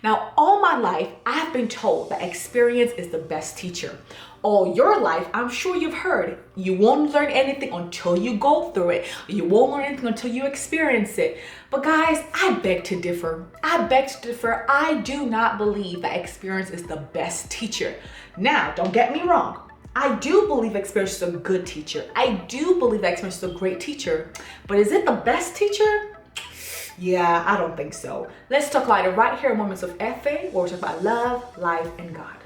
Now, all my life, I've been told that experience is the best teacher. All your life, I'm sure you've heard, you won't learn anything until you go through it. You won't learn anything until you experience it. But guys, I beg to differ. I do not believe that experience is the best teacher. Now, don't get me wrong. I do believe experience is a good teacher. I do believe that experience is a great teacher. But is it the best teacher? Yeah, I don't think so. Let's talk about it right here in Moments of FA, where we talk about love, life, and God.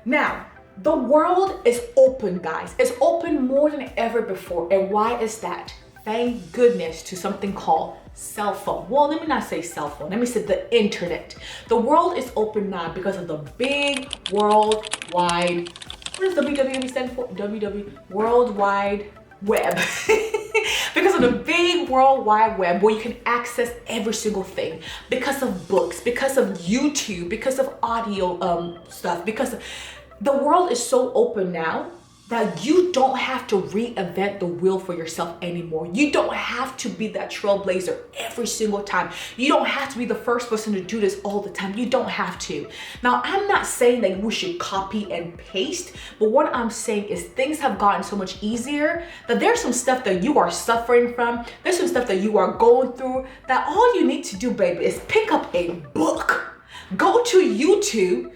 Now, the world is open, guys. It's open more than ever before. And why is that? Thank goodness to something called cell phone. Well, let me not say cell phone. Let me say the internet. The world is open now because of the big worldwide. What does WWW stand for? World Wide Web. Because of the big World Wide Web where you can access every single thing, because of books, because of YouTube, because of audio stuff, because the world is so open now that you don't have to reinvent the wheel for yourself anymore. You don't have to be that trailblazer every single time. You don't have to be the first person to do this all the time. You don't have to. Now, I'm not saying that we should copy and paste, but what I'm saying is things have gotten so much easier that there's some stuff that you are suffering from. There's some stuff that you are going through that all you need to do, baby, is pick up a book. Go to YouTube,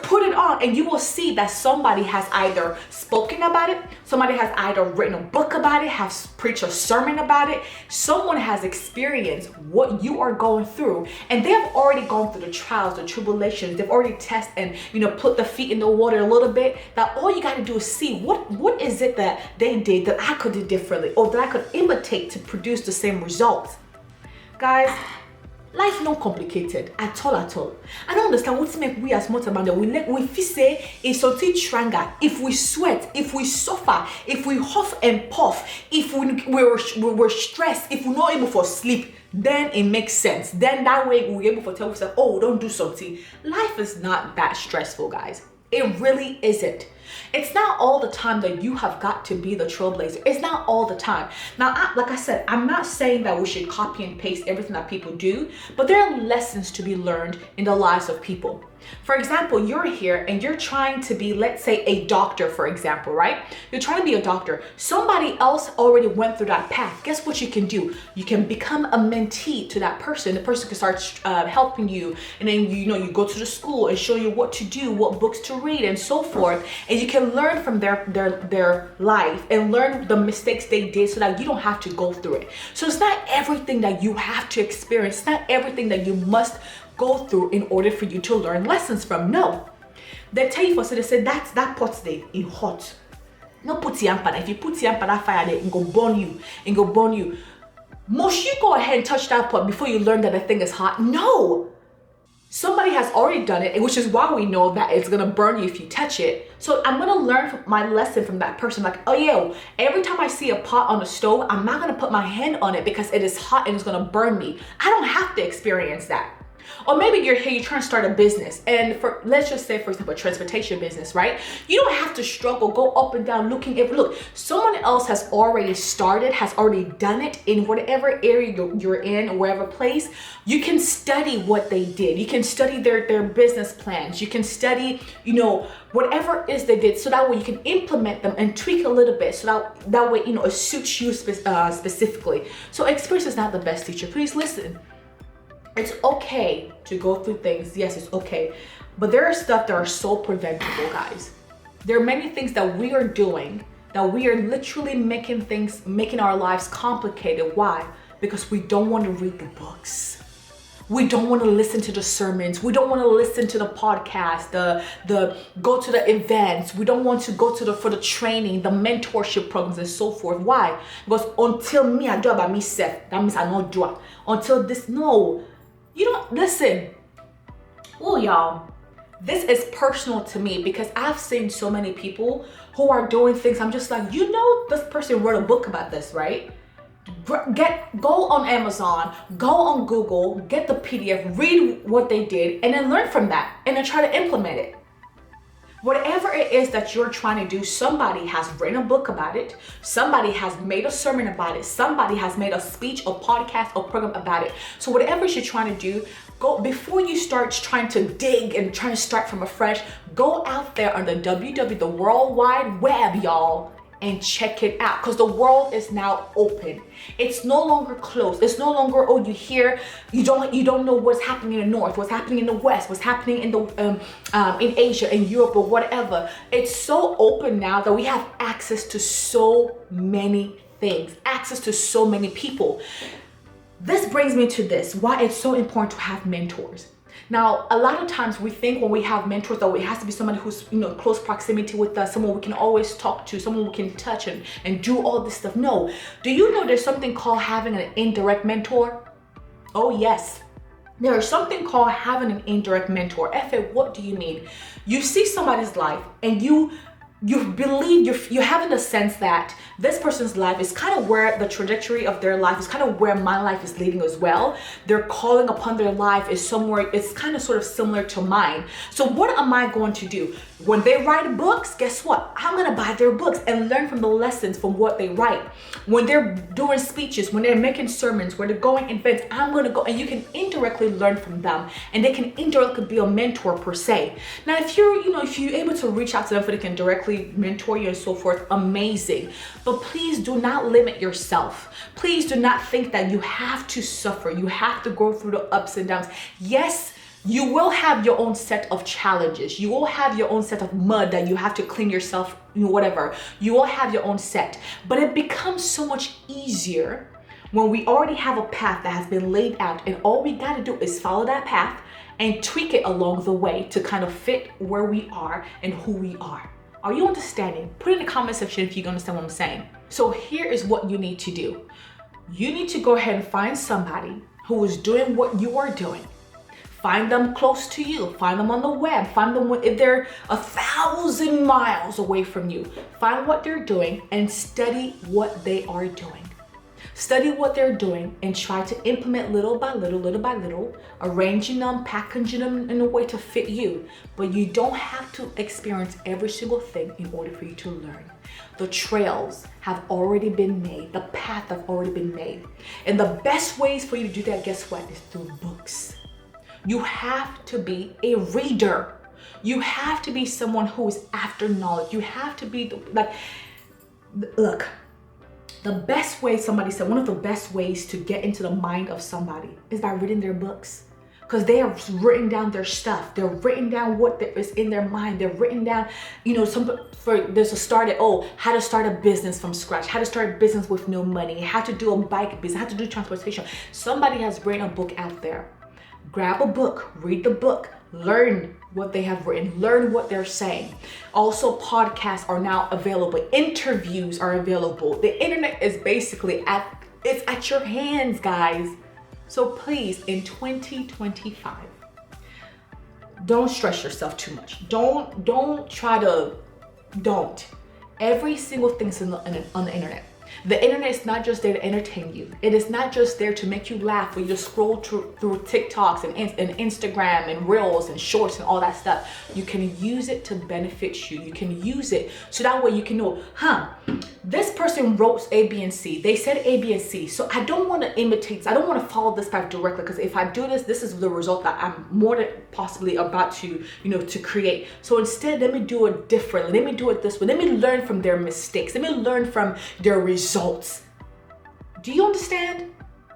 put it on, and you will see that somebody has either spoken about it, somebody has either written a book about it, has preached a sermon about it. Someone has experienced what you are going through, and they have already gone through the trials, the tribulations. They've already tested and put the feet in the water a little bit. That all you got to do is see what is it that they did that I could do differently, or that I could imitate to produce the same results. Guys, life not complicated at all. I don't understand what's make we as much about that. We feel say it's something stronger. If we sweat, if we suffer, if we huff and puff, if we're stressed, if we're not able to sleep, then it makes sense. Then that way we're able to tell ourselves, oh, don't do something. Life is not that stressful, guys. It really isn't. It's not all the time that you have got to be the trailblazer. It's not all the time. Now, like I said, I'm not saying that we should copy and paste everything that people do, but there are lessons to be learned in the lives of people. For example, you're here and you're trying to be, let's say, a doctor, for example, right? You're trying to be a doctor. Somebody else already went through that path. Guess what you can do? You can become a mentee to that person. The person can start helping you. And then, you go to the school and show you what to do, what books to read, and so forth. And you can learn from their life and learn the mistakes they did so that you don't have to go through it. So it's not everything that you have to experience. It's not everything that you must go through in order for you to learn lessons from. No. They tell you they say that pot there in hot. No put yampa. If you put yampa that fire there, it go burn you. Must you go ahead and touch that pot before you learn that the thing is hot? No. Somebody has already done it, which is why we know that it's gonna burn you if you touch it. So I'm gonna learn my lesson from that person. Like, oh yeah, every time I see a pot on the stove, I'm not gonna put my hand on it because it is hot and it's gonna burn me. I don't have to experience that. Or maybe you're here, you're trying to start a business, and let's just say, for example, a transportation business, right? You don't have to struggle, go up and down looking every look. Someone else has already started, has already done it in whatever area you're in, or wherever place. You can study what they did. You can study their business plans. You can study, whatever it is they did, so that way you can implement them and tweak a little bit, so that way, it suits you specifically. So experience is not the best teacher. Please listen. It's okay to go through things. Yes, it's okay. But there are stuff that are so preventable, guys. There are many things that we are doing that we are literally making our lives complicated. Why? Because we don't want to read the books. We don't want to listen to the sermons. We don't want to listen to the podcast, the go to the events. We don't want to go for the training, the mentorship programs, and so forth. Why? Because until me, I do about myself. That means I not do it. Until this, no. You don't listen. Oh, y'all, this is personal to me because I've seen so many people who are doing things. I'm just like, this person wrote a book about this, right? Go on Amazon, go on Google, get the PDF, read what they did, and then learn from that, and then try to implement it. Whatever it is that you're trying to do, somebody has written a book about it. Somebody has made a sermon about it. Somebody has made a speech, a podcast, or program about it. So whatever you're trying to do, Go before you start trying to dig and trying to start from afresh. Go out there on the the World Wide Web, y'all, and check it out, because the world is now open. It's no longer closed. It's no longer, oh, you hear, you don't know what's happening in the north, what's happening in the west, what's happening in the in Asia, in Europe, or whatever. It's so open now that we have access to so many things, access to so many people. This brings me to this, why it's so important to have mentors. Now, a lot of times we think when we have mentors that it has to be somebody who's, close proximity with us, someone we can always talk to, someone we can touch and do all this stuff. No. Do you know there's something called having an indirect mentor? Oh, yes. There is something called having an indirect mentor. F.A., what do you mean? You see somebody's life and you believe, you're having the sense that this person's life is kind of where the trajectory of their life is kind of where my life is leading as well. Their calling upon their life is somewhere, it's kind of sort of similar to mine. So what am I going to do? When they write books, guess what? I'm going to buy their books and learn from the lessons from what they write. When they're doing speeches, when they're making sermons, when they're going events, I'm going to go, and you can indirectly learn from them, and they can indirectly be a mentor per se. Now, if you're able to reach out to them so they can directly mentor you and so forth, amazing. But please do not limit yourself. Please do not think that you have to suffer. You have to go through the ups and downs. Yes, you will have your own set of challenges. You will have your own set of mud that you have to clean yourself, whatever. You will have your own set. But it becomes so much easier when we already have a path that has been laid out, and all we got to do is follow that path and tweak it along the way to kind of fit where we are and who we are. Are you understanding? Put in the comment section if you understand what I'm saying. So here is what you need to do. You need to go ahead and find somebody who is doing what you are doing. Find them close to you. Find them on the web. Find them if they're 1,000 miles away from you. Find what they're doing and study what they are doing. Study what they're doing and try to implement little by little, arranging them, packaging them in a way to fit you. But you don't have to experience every single thing in order for you to learn. The trails have already been made. The path have already been made. And the best ways for you to do that, guess what? Is through books. You have to be a reader. You have to be someone who is after knowledge. You have to be look. The best way, somebody said, one of the best ways to get into the mind of somebody is by reading their books. Because they have written down their stuff. They're written down what is in their mind. They're written down, there's a how to start a business from scratch, how to start a business with no money, how to do a bike business, how to do transportation. Somebody has written a book out there. Grab a book, read the book, learn what they have written, learn what they're saying. Also, podcasts are now available. Interviews are available. The internet is basically it's at your hands, guys. So please, in 2025, don't stress yourself too much. Don't. Every single thing is on the internet. The internet is not just there to entertain you. It is not just there to make you laugh when you just scroll through TikToks and Instagram and Reels and Shorts and all that stuff. You can use it to benefit you. You can use it so that way you can know, this person wrote A, B, and C. They said A, B, and C. So I don't want to imitate. I don't want to follow this path directly, because if I do this, this is the result that I'm more than possibly about to, to create. So instead, let me do it differently. Let me do it this way. Let me learn from their mistakes. Let me learn from their results. Do you understand?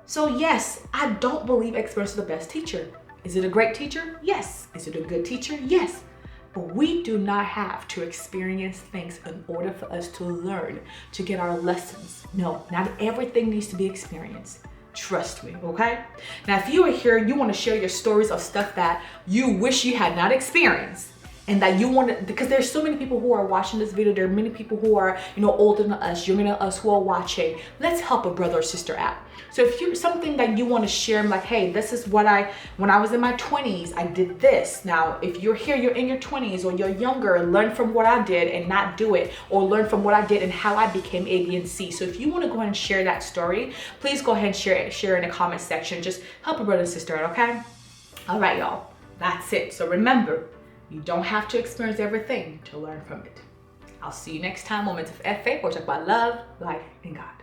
So yes, I don't believe experience is the best teacher. Is it a great teacher? Yes. Is it a good teacher? Yes. But we do not have to experience things in order for us to learn, to get our lessons. No, not everything needs to be experienced. Trust me, okay? Now, if you are here, you want to share your stories of stuff that you wish you had not experienced, and that you want to, because there's so many people who are watching this video. There are many people who are, older than us, younger than us, who are watching. Let's help a brother or sister out. So if you something that you want to share, like, hey, this is what when I was in my 20s, I did this. Now, if you're here, you're in your 20s or you're younger, learn from what I did and not do it, or learn from what I did and how I became A, B, and C. So if you want to go ahead and share that story, please go ahead and share in the comment section. Just help a brother and sister out, okay? All right, y'all. That's it. So remember, you don't have to experience everything to learn from it. I'll see you next time. Moments of F-Faith, where we talk about love, life, and God.